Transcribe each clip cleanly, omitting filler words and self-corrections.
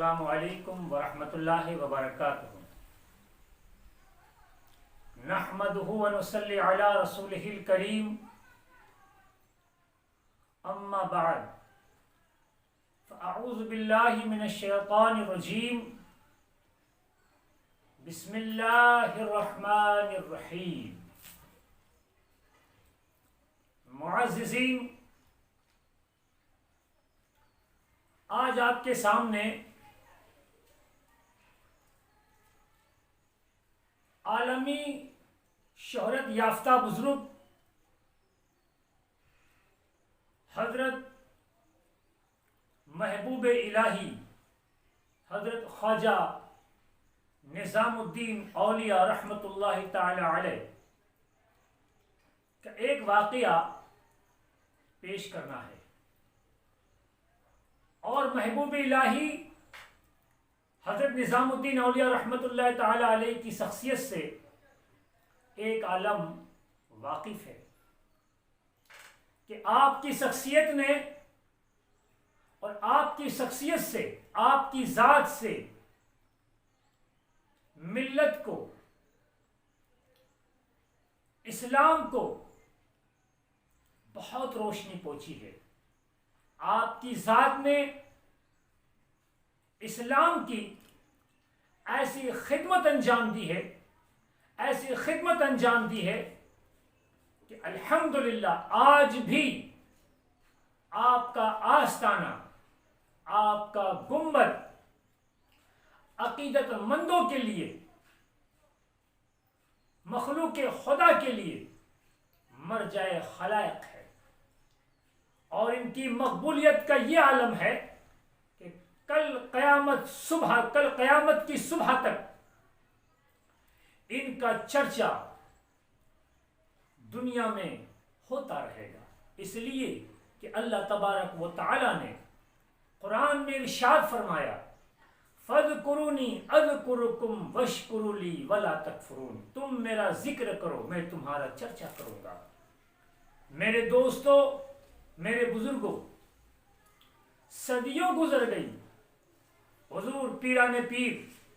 السلام علیکم ورحمۃ اللہ وبرکاتہ۔ نحمدہ ونصلی علی رسولہ الکریم، اما بعد فاعوذ باللہ من الشیطان الرجیم، بسم اللہ الرحمن الرحیم۔ معززین، آج آپ کے سامنے عالمی شہرت یافتہ بزرگ حضرت محبوب الہی حضرت خواجہ نظام الدین اولیاء رحمۃ اللہ تعالی علیہ کا ایک واقعہ پیش کرنا ہے، اور محبوب الہی حضرت نظام الدین اولیاء رحمۃ اللہ تعالی علیہ کی شخصیت سے ایک عالم واقف ہے کہ آپ کی شخصیت نے اور آپ کی شخصیت سے، آپ کی ذات سے ملت کو، اسلام کو بہت روشنی پہنچی ہے۔ آپ کی ذات نے اسلام کی ایسی خدمت انجام دی ہے، ایسی خدمت انجام دی ہے کہ الحمدللہ آج بھی آپ کا آستانہ، آپ کا گنبد عقیدت مندوں کے لیے، مخلوق خدا کے لیے مرجع خلائق ہے، اور ان کی مقبولیت کا یہ عالم ہے کہ کل قیامت کی صبح تک ان کا چرچا دنیا میں ہوتا رہے گا، اس لیے کہ اللہ تبارک و تعالی نے قرآن میں ارشاد فرمایا، فَاذْكُرُونِي أَذْكُرُكُمْ وَاشْكُرُوا لِي وَلَا تَكْفُرُونِ، تم میرا ذکر کرو، میں تمہارا چرچا کروں گا۔ میرے دوستو، میرے بزرگوں، صدیوں گزر گئی، حضور پیران پیر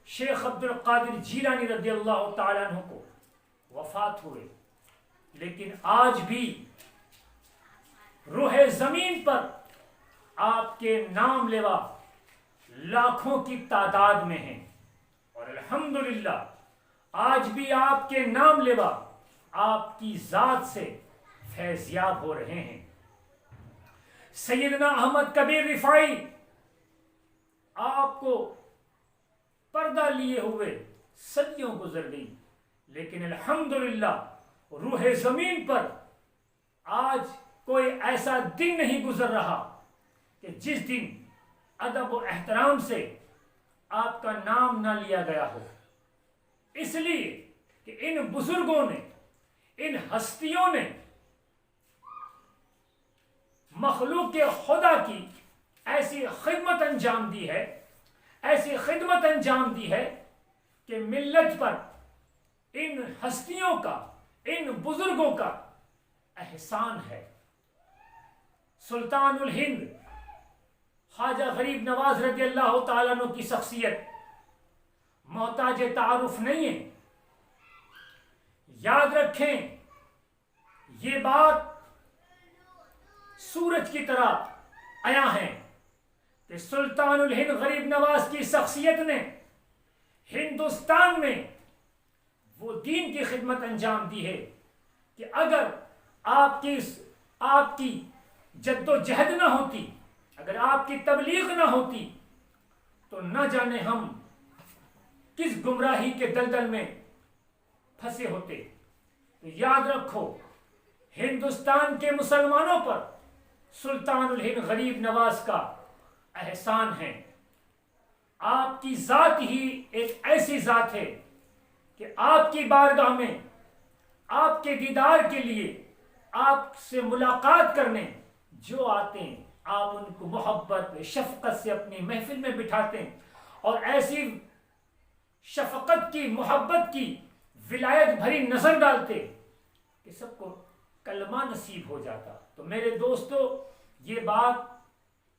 شیخ عبد القادر جیلانی رضی اللہ تعالیٰ عنہ کو وفات ہوئے، لیکن آج بھی روح زمین پر آپ کے نام لیوا لاکھوں کی تعداد میں ہیں، اور الحمدللہ آج بھی آپ کے نام لیوا آپ کی ذات سے فیضیاب ہو رہے ہیں۔ سیدنا احمد کبیر رفاعی آپ کو پردہ لیے ہوئے صدیوں گزر گئی، لیکن الحمدللہ روح زمین پر آج کوئی ایسا دن نہیں گزر رہا کہ جس دن ادب و احترام سے آپ کا نام نہ لیا گیا ہو، اس لیے کہ ان بزرگوں نے، ان ہستیوں نے مخلوق خدا کی ایسی خدمت انجام دی ہے، ایسی خدمت انجام دی ہے کہ ملت پر ان ہستیوں کا، ان بزرگوں کا احسان ہے۔ سلطان الہند خواجہ غریب نواز رضی اللہ تعالیٰ عنہ کی شخصیت محتاج تعارف نہیں ہے۔ یاد رکھیں، یہ بات سورج کی طرح عیاں ہے کہ سلطان الہند غریب نواز کی شخصیت نے ہندوستان میں وہ دین کی خدمت انجام دی ہے کہ اگر آپ کی جد و جہد نہ ہوتی، اگر آپ کی تبلیغ نہ ہوتی، تو نہ جانے ہم کس گمراہی کے دلدل میں پھنسے ہوتے۔ تو یاد رکھو، ہندوستان کے مسلمانوں پر سلطان الہند غریب نواز کا احسان ہے۔ آپ کی ذات ہی ایک ایسی ذات ہے کہ آپ کی بارگاہ میں آپ کے دیدار کے لیے، آپ سے ملاقات کرنے جو آتے ہیں، آپ ان کو محبت شفقت سے اپنی محفل میں بٹھاتے ہیں، اور ایسی شفقت کی، محبت کی ولایت بھری نظر ڈالتے کہ سب کو کلمہ نصیب ہو جاتا۔ تو میرے دوستو، یہ بات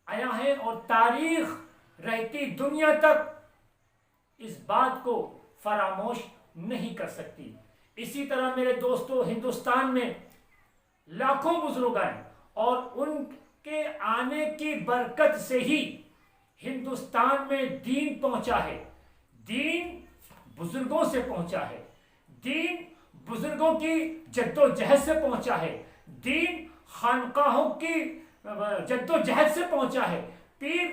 عیاں ہے، اور تاریخ رہتی دنیا تک اس بات کو فراموش نہیں کر سکتی۔ اسی طرح میرے دوستو، ہندوستان میں لاکھوں بزرگ آئے اور ان کے آنے کی برکت سے ہی ہندوستان میں دین پہنچا ہے۔ دین بزرگوں سے پہنچا ہے، دین بزرگوں کی جد و جہد سے پہنچا ہے، دین خانقاہوں کی جد و جہد سے پہنچا ہے۔ پیر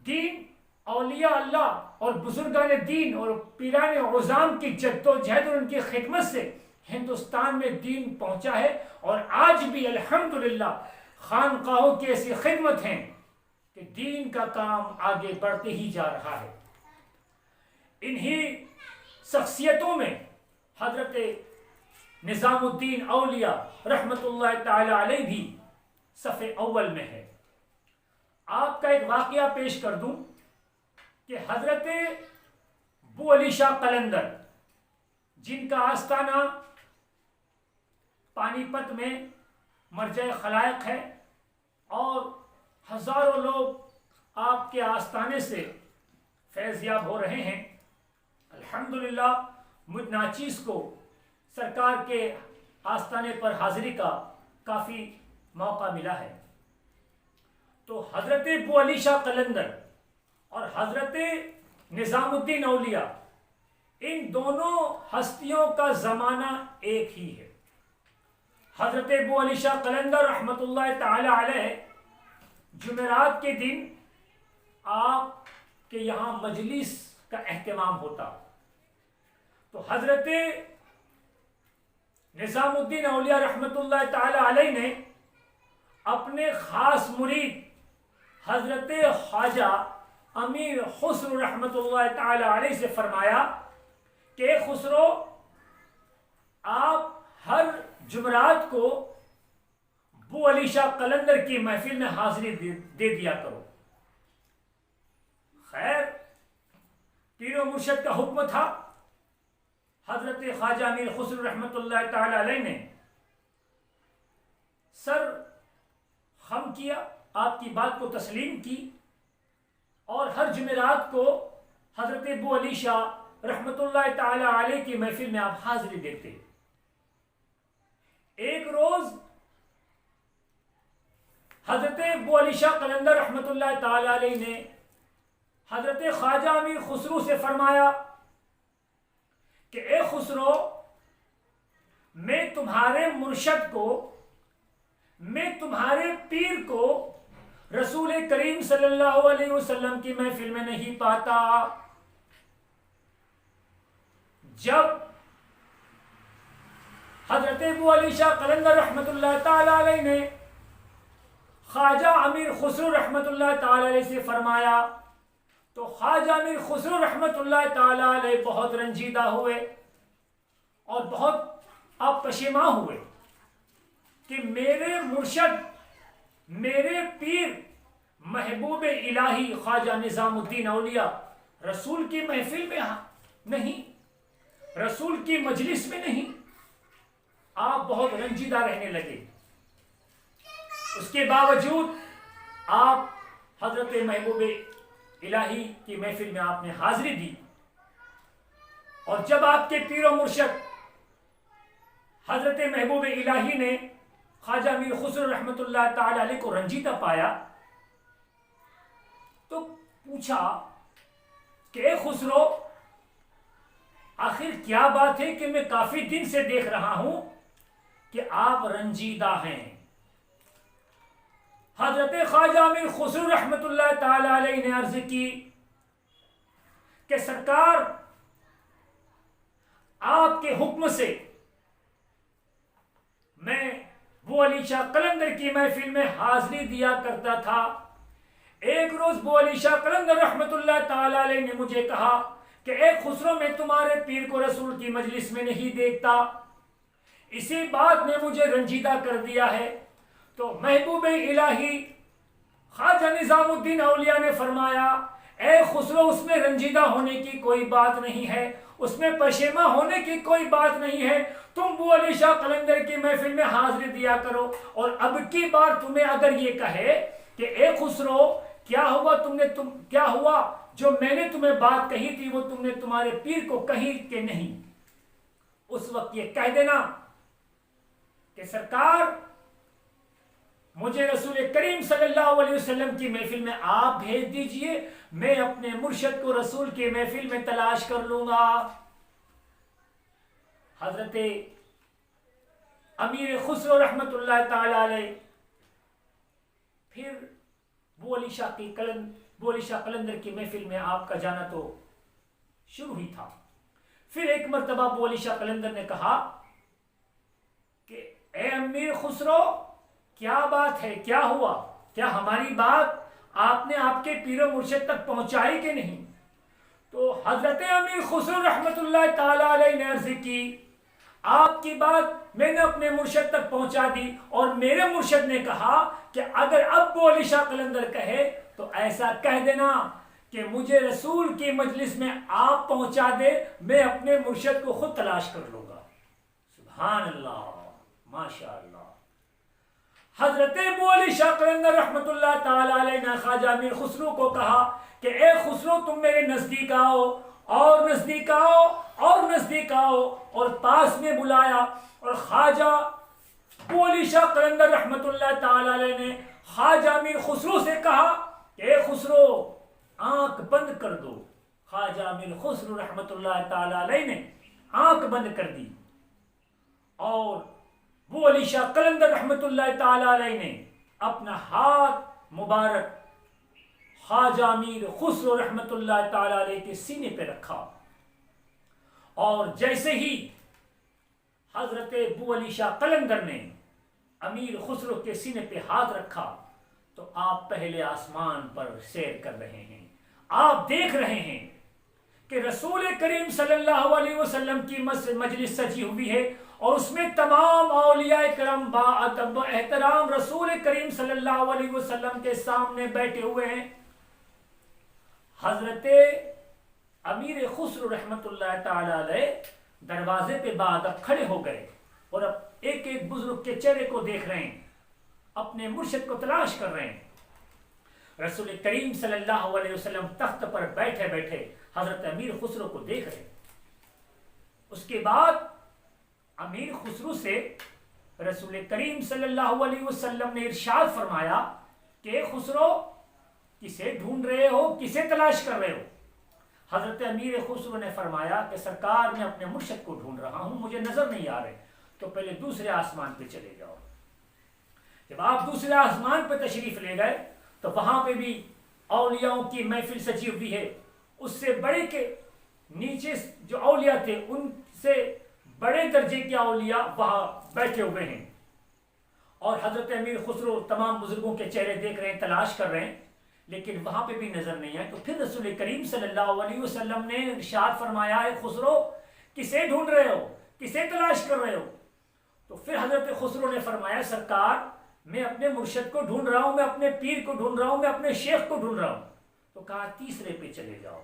دین اولیاء اللہ اور بزرگان دین اور پیران عظام کی جد و جہد اور ان کی خدمت سے ہندوستان میں دین پہنچا ہے، اور آج بھی الحمدللہ خانقاہوں کی ایسی خدمت ہیں کہ دین کا کام آگے بڑھتے ہی جا رہا ہے۔ انہی شخصیتوں میں حضرت نظام الدین اولیاء رحمت اللہ تعالی علیہ بھی صف اول میں ہے۔ آپ کا ایک واقعہ پیش کر دوں کہ حضرت بو علی شاہ قلندر، جن کا آستانہ پانی پت میں مرجع خلائق ہے اور ہزاروں لوگ آپ کے آستانے سے فیض یاب ہو رہے ہیں، الحمدللہ مجھ ناچیز کو سرکار کے آستانے پر حاضری کا کافی موقع ملا ہے۔ تو حضرت بو علی شاہ قلندر اور حضرت نظام الدین اولیاء، ان دونوں ہستیوں کا زمانہ ایک ہی ہے۔ حضرت بو علی شاہ قلندر رحمت اللہ تعالی علیہ جمعرات کے دن آپ کے یہاں مجلس کا اہتمام ہوتا، تو حضرت نظام الدین اولیاء رحمت اللہ تعالی علیہ نے اپنے خاص مرید حضرت خواجہ امیر خسرو رحمت اللہ تعالی علیہ سے فرمایا کہ خسرو، آپ ہر جمعرات کو بو علی شاہ قلندر کی محفل میں حاضری دے دیا کرو۔ خیر، پیر و مرشد کا حکم تھا۔ حضرت خواجہ امیر خسرو رحمت اللہ تعالی علیہ نے سر خم کیا، آپ کی بات کو تسلیم کی، اور ہر جمعرات کو حضرت بو علی شاہ رحمت اللہ تعالی علیہ کی محفل میں آپ حاضری دیتے۔ ایک روز حضرت بو علی شاہ قلندر رحمت اللہ تعالی علیہ نے حضرت خواجہ امیر خسرو سے فرمایا کہ اے خسرو، میں تمہارے مرشد کو، میں تمہارے پیر کو رسول کریم صلی اللہ علیہ وسلم کی محفل میں نہیں پاتا۔ جب حضرت ابو علی شاہ قلندر رحمت اللہ تعالی علیہ نے خواجہ امیر خسرو رحمت اللہ تعالی علیہ سے فرمایا تو خواجہ امیر خسرو رحمت اللہ تعالی علیہ بہت رنجیدہ ہوئے اور بہت آپ پشیماں ہوئے کہ میرے مرشد، میرے پیر، محبوب الہی خواجہ نظام الدین اولیاء رسول کی محفل میں نہیں، رسول کی مجلس میں نہیں۔ آپ بہت رنجیدہ رہنے لگے۔ اس کے باوجود آپ حضرت محبوب الہی کی محفل میں آپ نے حاضری دی، اور جب آپ کے پیر و مرشد حضرت محبوب الہی نے خواجہ امیر خسرو رحمت اللہ تعالی علیہ کو رنجیدہ پایا تو پوچھا کہ اے خسرو، آخر کیا بات ہے کہ میں کافی دن سے دیکھ رہا ہوں کہ آپ رنجیدہ ہیں۔ حضرت خواجہ امیر خسرو رحمت اللہ تعالی علیہ نے عرض کی کہ سرکار، آپ کے حکم سے میں بو علی شاہ قلندر کی محفل میں حاضری دیا کرتا تھا۔ ایک روز بو علی شاہ قلندر رحمت اللہ تعالی علیہ نے مجھے کہا کہ اے خسرو، میں تمہارے پیر کو رسول کی مجلس میں نہیں دیکھتا، اسی بات نے مجھے رنجیدہ کر دیا ہے۔ تو محبوب الہی خواجہ نظام الدین اولیاء نے فرمایا، اے خسرو، اس میں رنجیدہ ہونے کی کوئی بات نہیں ہے، اس میں پشیماں ہونے کی کوئی بات نہیں ہے، تم بو علی شاہ قلندر کی محفل میں حاضری دیا کرو، اور اب کی بار تمہیں اگر یہ کہے کہ اے خسرو، کیا ہوا جو میں نے تمہیں بات کہی تھی وہ تم نے تمہارے پیر کو کہی کہ نہیں؟ اس وقت یہ کہہ دینا کہ سرکار مجھے رسول کریم صلی اللہ علیہ وسلم کی محفل میں آپ بھیج دیجئے، میں اپنے مرشد کو رسول کی محفل میں تلاش کر لوں گا۔ حضرت امیر خسرو رحمت اللہ تعالی علیہ پھر بو علی شاہ قلندر کی محفل میں آپ کا جانا تو شروع ہی تھا۔ پھر ایک مرتبہ بو علی شاہ قلندر نے کہا کہ اے امیر خسرو، کیا بات ہے، کیا ہوا؟ کیا ہماری بات آپ نے آپ کے پیر و مرشد تک پہنچائی کہ نہیں؟ تو حضرت امیر خسرو رحمت اللہ تعالی علیہ نے عرض کی، آپ کی بات میں نے اپنے مرشد تک پہنچا دی، اور میرے مرشد نے کہا کہ اگر اب بو علی شاہ قلندر کہے تو ایسا کہہ دینا کہ مجھے رسول کی مجلس میں آپ پہنچا دے، میں اپنے مرشد کو خود تلاش کر لوں گا۔ سبحان اللہ، ماشاء اللہ۔ حضرت ابو علی شاہ قلندر رحمت اللہ تعالی علیہ نے خواجہ امیر خسرو کو کہا کہ اے خسرو، تم میرے نزدیک آؤ، اور نزدیک آؤ، اور نزدیک آؤ، اور پاس میں بلایا، اور خواجہ ابو علی شاہ قلندر رحمت اللہ تعالی علیہ نے خواجہ امیر خسرو سے کہا کہ اے خسرو، آنکھ بند کر دو۔ خواجہ امیر خسرو رحمت اللہ تعالی علیہ نے آنکھ بند کر دی، اور ابو علی شاہ قلندر رحمت اللہ تعالی علیہ نے اپنا ہاتھ مبارک خواجہ امیر خسرو رحمت اللہ تعالی علیہ کے سینے پہ رکھا، اور جیسے ہی حضرت ابو علی شاہ قلندر نے امیر خسرو کے سینے پہ ہاتھ رکھا تو آپ پہلے آسمان پر سیر کر رہے ہیں۔ آپ دیکھ رہے ہیں کہ رسول کریم صلی اللہ علیہ وسلم کی مجلس سجی ہوئی ہے، اور اس میں تمام اولیاء کرام با ادب و احترام رسول کریم صلی اللہ علیہ وسلم کے سامنے بیٹھے ہوئے ہیں۔ حضرت امیر خسرو رحمت اللہ تعالی علیہ دروازے پہ بادب کھڑے ہو گئے، اور اب ایک ایک بزرگ کے چہرے کو دیکھ رہے ہیں، اپنے مرشد کو تلاش کر رہے ہیں۔ رسول کریم صلی اللہ علیہ وسلم تخت پر بیٹھے بیٹھے حضرت امیر خسرو کو دیکھ رہے ہیں۔ اس کے بعد امیر خسرو سے رسول کریم صلی اللہ علیہ وسلم نے ارشاد فرمایا کہ خسرو، کسے ڈھونڈ رہے ہو، کسے تلاش کر رہے ہو؟ حضرت امیر خسرو نے فرمایا کہ سرکار، میں اپنے مرشد کو ڈھونڈ رہا ہوں، مجھے نظر نہیں آ رہے۔ تو پہلے دوسرے آسمان پہ چلے جاؤ۔ جب آپ دوسرے آسمان پہ تشریف لے گئے تو وہاں پہ بھی اولیاءوں کی محفل سجی ہوئی ہے۔ اس سے بڑے کے نیچے جو اولیاء تھے، ان سے بڑے درجے کے اولیاء وہاں بیٹھے ہوئے ہیں، اور حضرت امیر خسرو تمام بزرگوں کے چہرے دیکھ رہے ہیں، تلاش کر رہے ہیں، لیکن وہاں پہ بھی نظر نہیں آئے۔ تو پھر رسول کریم صلی اللہ علیہ وسلم نے ارشاد فرمایا، اے خسرو، کسے ڈھونڈ رہے ہو، کسے تلاش کر رہے ہو؟ تو پھر حضرت خسرو نے فرمایا، سرکار، میں اپنے مرشد کو ڈھونڈ رہا ہوں، میں اپنے پیر کو ڈھونڈ رہا ہوں، میں اپنے شیخ کو ڈھونڈ رہا ہوں۔ تو کہا تیسرے پہ چلے جاؤ۔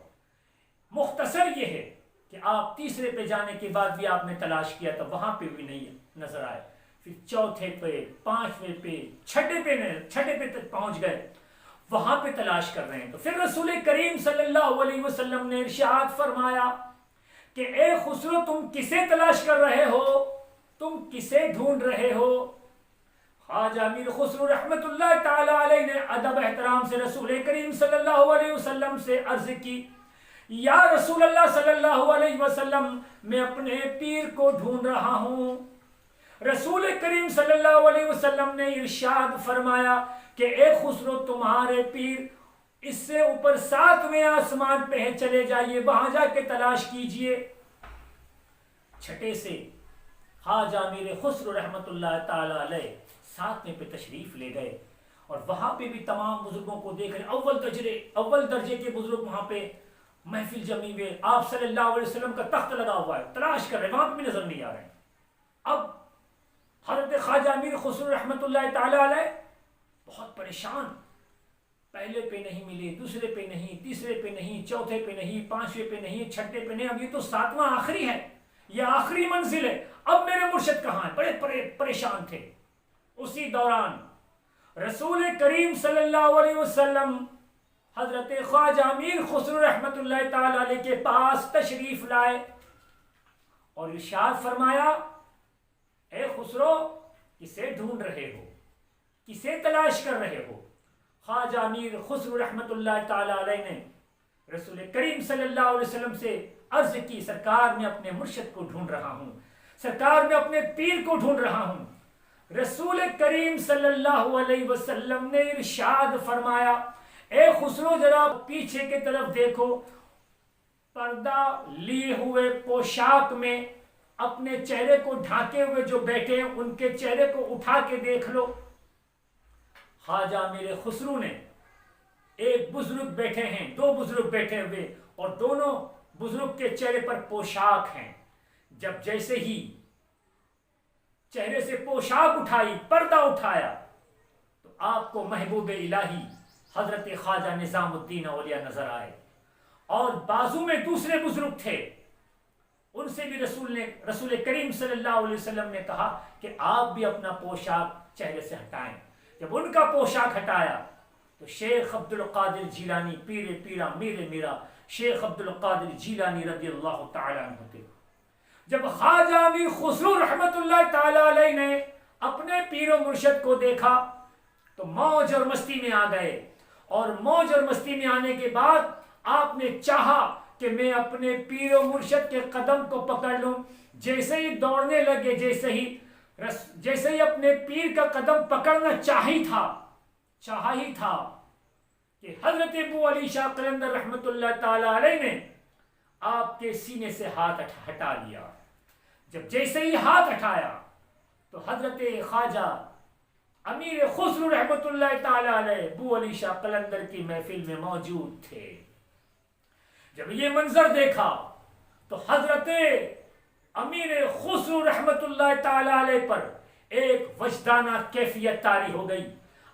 مختصر یہ ہے کہ آپ تیسرے پہ جانے کے بعد بھی آپ نے تلاش کیا تو وہاں پہ بھی نہیں نظر آئے۔ پھر چوتھے پہ، پانچویں پہ، چھٹے پہ تک پہنچ گئے، وہاں پہ تلاش کر رہے ہیں۔ تو پھر رسول کریم صلی اللہ علیہ وسلم نے ارشاد فرمایا کہ اے خسرو، تم کسے تلاش کر رہے ہو، تم کسے ڈھونڈ رہے ہو؟ خواجہ امیر خسرو رحمت اللہ تعالی علیہ نے ادب احترام سے رسول کریم صلی اللہ علیہ وسلم سے عرض کی، یا رسول اللہ صلی اللہ علیہ وسلم، میں اپنے پیر کو ڈھونڈ رہا ہوں۔ رسول کریم صلی اللہ علیہ وسلم نے ارشاد فرمایا کہ اے خسرو، تمہارے پیر اس سے اوپر 7ویں آسمان پہ ہے، چلے جائیے، وہاں جا کے تلاش کیجئے۔ چھٹے سے خواجہ امیر خسرو رحمت اللہ تعالی علیہ 7ویں پہ تشریف لے گئے، اور وہاں پہ بھی تمام بزرگوں کو دیکھ رہے، اول درجے کے بزرگ وہاں پہ محفل جمی ہوئے، آپ صلی اللہ علیہ وسلم کا تخت لگا ہوا ہے، تلاش کر رہے ہیں، وہاں پہ بھی نظر نہیں آ رہے ہیں۔ اب حضرت خواجہ امیر خسرو رحمت اللہ تعالی علیہ بہت پریشان، پہلے پہ نہیں ملے، دوسرے پہ نہیں، تیسرے پہ نہیں، چوتھے پہ نہیں، پانچویں پہ نہیں، چھٹے پہ نہیں، اب یہ تو 7واں آخری ہے، یہ آخری منزل ہے، اب میرے مرشد کہاں ہیں؟ بڑے پریشان تھے۔ اسی دوران رسول کریم صلی اللہ علیہ وسلم حضرت خواجہ امیر خسرو رحمت اللہ تعالی علیہ کے پاس تشریف لائے اور ارشاد فرمایا، اے خسرو، کسے ڈھونڈ رہے ہو، کسے تلاش کر رہے ہو؟ خواجہ امیر خسرو رحمت اللہ تعالی علیہ نے رسول کریم صلی اللہ علیہ وسلم سے عرض کی، سرکار میں اپنے مرشد کو ڈھونڈ رہا ہوں، سرکار میں اپنے پیر کو ڈھونڈ رہا ہوں۔ رسول کریم صلی اللہ علیہ وسلم نے ارشاد فرمایا، اے خسرو ذرا پیچھے کی طرف دیکھو، پردہ لیے ہوئے پوشاک میں اپنے چہرے کو ڈھانکے ہوئے جو بیٹھے ہیں ان کے چہرے کو اٹھا کے دیکھ لو۔ خواجہ میرے خسرو نے، ایک بزرگ بیٹھے ہیں، دو بزرگ بیٹھے ہوئے اور دونوں بزرگ کے چہرے پر پوشاک ہیں، جب جیسے ہی چہرے سے پوشاک اٹھائی، پردہ اٹھایا، تو آپ کو محبوب الہی حضرت خواجہ نظام الدین اولیاء نظر آئے، اور بازو میں دوسرے بزرگ تھے، ان سے بھی رسول کریم صلی اللہ علیہ وسلم نے کہا کہ آپ بھی اپنا پوشاک چہرے سے ہٹائیں۔ جب ان کا پوشاک ہٹایا تو شیخ عبد القادر جیلانی، پیر پیرا میر میرا شیخ عبد القادر جیلانی رضی اللہ تعالی عنہ تھے۔ جب خواجہ امیر خسرو رحمت اللہ تعالی علیہ نے اپنے پیر و مرشد کو دیکھا تو موج اور مستی میں آ گئے، اور موج اور مستی میں آنے کے بعد آپ نے چاہا کہ میں اپنے پیر و مرشد کے قدم کو پکڑ لوں۔ جیسے ہی دوڑنے لگے، جیسے ہی اپنے پیر کا قدم پکڑنا چاہا ہی تھا کہ حضرت ابو علی شاہ قلندر رحمت اللہ تعالی علیہ نے آپ کے سینے سے ہاتھ ہٹا لیا۔ جب جیسے ہی ہاتھ ہٹایا تو حضرت خواجہ امیر خسرو رحمت اللہ تعالی علیہ ابو علی شاہ قلندر کی محفل میں موجود تھے۔ جب یہ منظر دیکھا تو حضرت امیر خسرو رحمت اللہ تعالی علیہ پر ایک وجدانہ کیفیت طاری ہو گئی،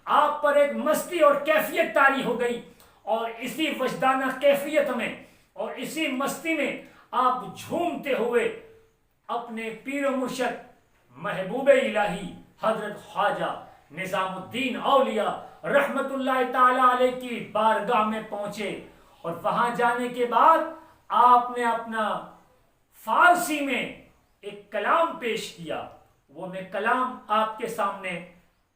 آپ پر ایک مستی اور کیفیت طاری ہو گئی، اور اسی وجدانہ کیفیت میں اور اسی مستی میں آپ جھومتے ہوئے اپنے پیر و مرشد محبوب الہی حضرت خواجہ نظام الدین اولیاء رحمت اللہ تعالی علیہ کی بارگاہ میں پہنچے، اور وہاں جانے کے بعد آپ نے اپنا فارسی میں ایک کلام پیش کیا۔ وہ میں کلام آپ کے سامنے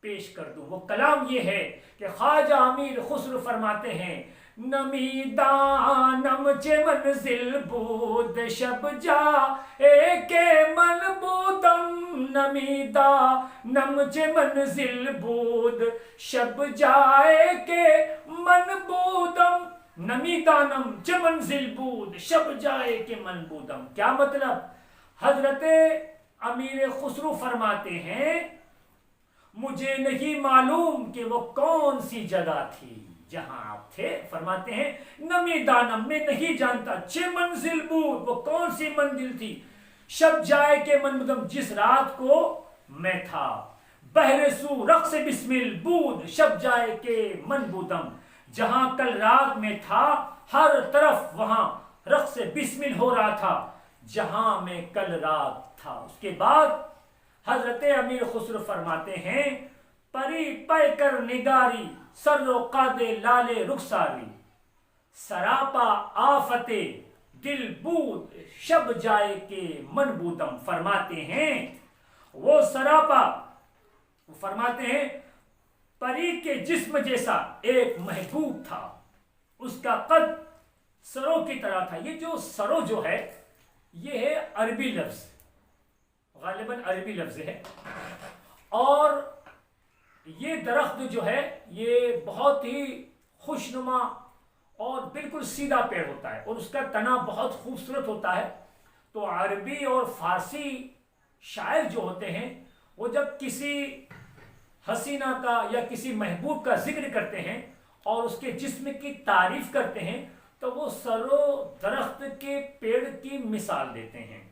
پیش کر دوں۔ وہ کلام یہ ہے کہ خواجہ امیر خسرو فرماتے ہیں، نمی دانم چه منزل بود شب جائے کے من بودم، نمی دانم چه منزل بود شب جائے کے من بودم، نمی دانم چه منزل بود شب جائے کے من بودم۔ کیا مطلب؟ حضرت امیر خسرو فرماتے ہیں، مجھے نہیں معلوم کہ وہ کون سی جگہ تھی جہاں آپ تھے۔ فرماتے ہیں نمی دانم، میں نہیں جانتا، چھ منزل بود، وہ کون سی منزل تھی، شب جائے کے من بودم، جس رات کو میں تھا، بہر سو رقص بسمل بود شب جائے کے من بودم، جہاں کل رات میں تھا ہر طرف وہاں رقص بسمل ہو رہا تھا جہاں میں کل رات تھا۔ اس کے بعد حضرت امیر خسرو فرماتے ہیں، پری پے کر نگاری سر و قاد لال رخساری، سراپا آفت دل بود شب جائے کے من بودم۔ فرماتے ہیں وہ سراپا، فرماتے ہیں پری کے جسم جیسا ایک محبوب تھا، اس کا قد سرو کی طرح تھا۔ یہ جو سرو جو ہے یہ ہے عربی لفظ، غالباً عربی لفظ ہے، اور یہ درخت جو ہے یہ بہت ہی خوشنما اور بالکل سیدھا پیڑ ہوتا ہے، اور اس کا تنا بہت خوبصورت ہوتا ہے۔ تو عربی اور فارسی شاعر جو ہوتے ہیں وہ جب کسی حسینہ کا یا کسی محبوب کا ذکر کرتے ہیں اور اس کے جسم کی تعریف کرتے ہیں تو وہ سرو درخت کے پیڑ کی مثال دیتے ہیں،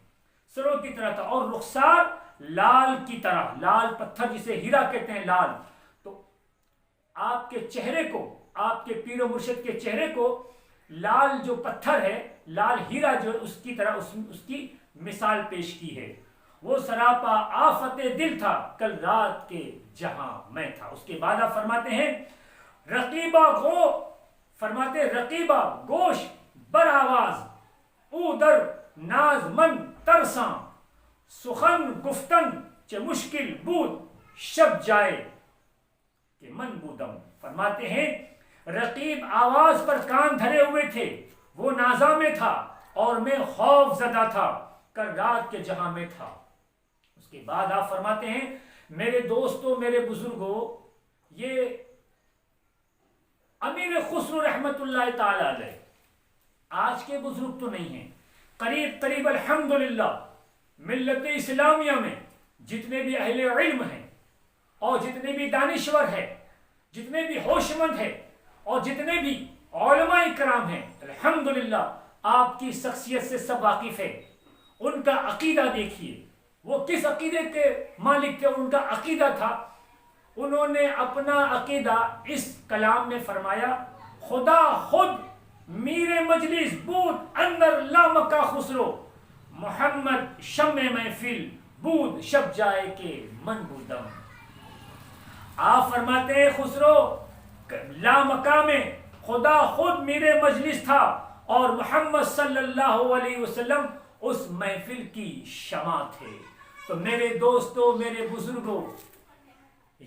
سرو کی طرح تھا، اور رخسار لال کی طرح، لال پتھر جسے ہیرا کہتے ہیں، لال۔ تو آپ کے چہرے کو، آپ کے پیر و مرشد کے چہرے کو لال جو پتھر ہے، لال ہیرا جو اس کی طرح اس کی مثال پیش کی ہے۔ وہ سراپا آفت دل تھا کل رات کے جہاں میں تھا۔ اس کے بعد آپ فرماتے ہیں، رقیبہ غو فرماتے رقیبہ گوش بر آواز او در ناز من ترساں سخن گفتن چه مشکل بود شب جائے کہ من بودم. فرماتے ہیں رقیب آواز پر کان دھرے ہوئے تھے، وہ نازا میں تھا اور میں خوف زدہ تھا کل رات کے جہاں میں تھا. اس کے بعد آپ فرماتے ہیں میرے دوستوں میرے بزرگوں، یہ امیر خسرو رحمت اللہ تعالی علیہ آج کے بزرگ تو نہیں ہیں، قریب قریب الحمدللہ ملت اسلامیہ میں جتنے بھی اہل علم ہیں اور جتنے بھی دانشور ہیں، جتنے بھی ہوش مند ہیں اور جتنے بھی علماء کرام ہیں، الحمدللہ آپ کی شخصیت سے سب واقف ہیں. ان کا عقیدہ دیکھیے، وہ کس عقیدے کے مالک تھے. ان کا عقیدہ تھا، انہوں نے اپنا عقیدہ اس کلام میں فرمایا خدا خود میر مجلس بود اندر لامکا خسرو محمد شمع محفل بود شب جائے کے من بودم. آپ فرماتے ہیں خسرو لامکا میں خدا خود میر مجلس تھا اور محمد صلی اللہ علیہ وسلم اس محفل کی شمع تھے. تو میرے دوستوں میرے بزرگوں،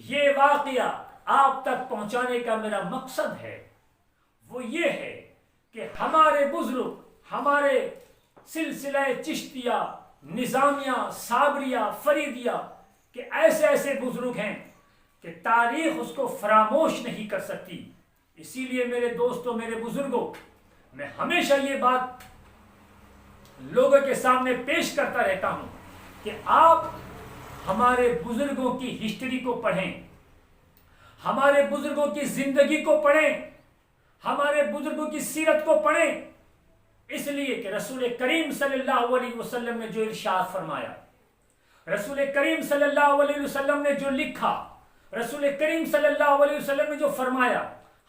یہ واقعہ آپ تک پہنچانے کا میرا مقصد ہے، وہ یہ ہے کہ ہمارے بزرگ، ہمارے سلسلہ چشتیہ، نظامیہ، صابریہ، فریدیہ کہ ایسے ایسے بزرگ ہیں کہ تاریخ اس کو فراموش نہیں کر سکتی. اسی لیے میرے دوستوں میرے بزرگوں، میں ہمیشہ یہ بات لوگوں کے سامنے پیش کرتا رہتا ہوں کہ آپ ہمارے بزرگوں کی ہسٹری کو پڑھیں، ہمارے بزرگوں کی زندگی کو پڑھیں، ہمارے بزرگوں کی سیرت کو پڑھیں. اس لیے کہ رسول کریم صلی اللہ علیہ وسلم نے جو ارشاد فرمایا، رسول کریم صلی اللہ علیہ وسلم نے جو لکھا، رسول کریم صلی اللہ علیہ وسلم نے جو فرمایا،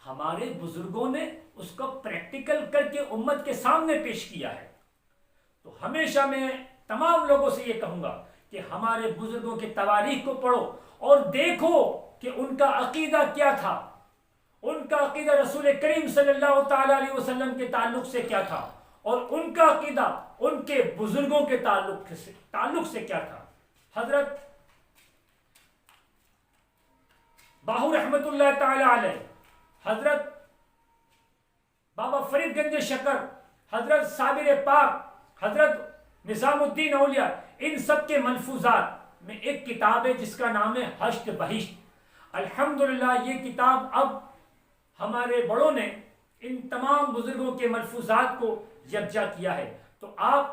ہمارے بزرگوں نے اس کو پریکٹیکل کر کے امت کے سامنے پیش کیا ہے. تو ہمیشہ میں تمام لوگوں سے یہ کہوں گا کہ ہمارے بزرگوں کی تواریخ کو پڑھو اور دیکھو کہ ان کا عقیدہ کیا تھا، ان کا عقیدہ رسول کریم صلی اللہ تعالی علیہ وسلم کے تعلق سے کیا تھا اور ان کا عقیدہ ان کے بزرگوں کے تعلق سے کیا تھا. حضرت باہو رحمت اللہ تعالی علیہ، حضرت بابا فرید گنج شکر، حضرت صابر پاک، حضرت نظام الدین اولیاء، ان سب کے ملفوظات میں ایک کتاب ہے جس کا نام ہے ہشت بہشت. الحمدللہ یہ کتاب اب ہمارے بڑوں نے ان تمام بزرگوں کے ملفوظات کو یکجا کیا ہے. تو آپ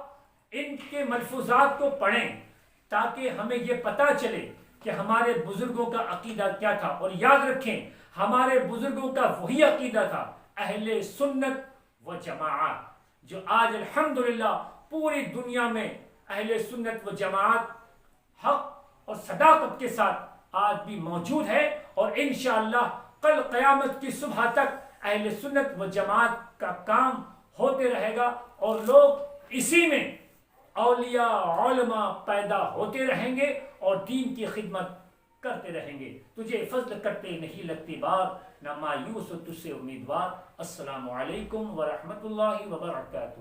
ان کے ملفوظات کو پڑھیں تاکہ ہمیں یہ پتہ چلے کہ ہمارے بزرگوں کا عقیدہ کیا تھا. اور یاد رکھیں ہمارے بزرگوں کا وہی عقیدہ تھا اہل سنت و جماعت، جو آج الحمدللہ پوری دنیا میں اہل سنت و جماعت حق اور صداقت کے ساتھ آج بھی موجود ہے. اور انشاءاللہ کل قیامت کی صبح تک اہل سنت و جماعت کا کام ہوتے رہے گا اور لوگ اسی میں اولیاء علماء پیدا ہوتے رہیں گے اور دین کی خدمت کرتے رہیں گے. تجھے فضل کرتے نہیں لگتی بار، نہ مایوس و تجھ سے امیدوار. السلام علیکم ورحمۃ اللہ وبرکاتہ.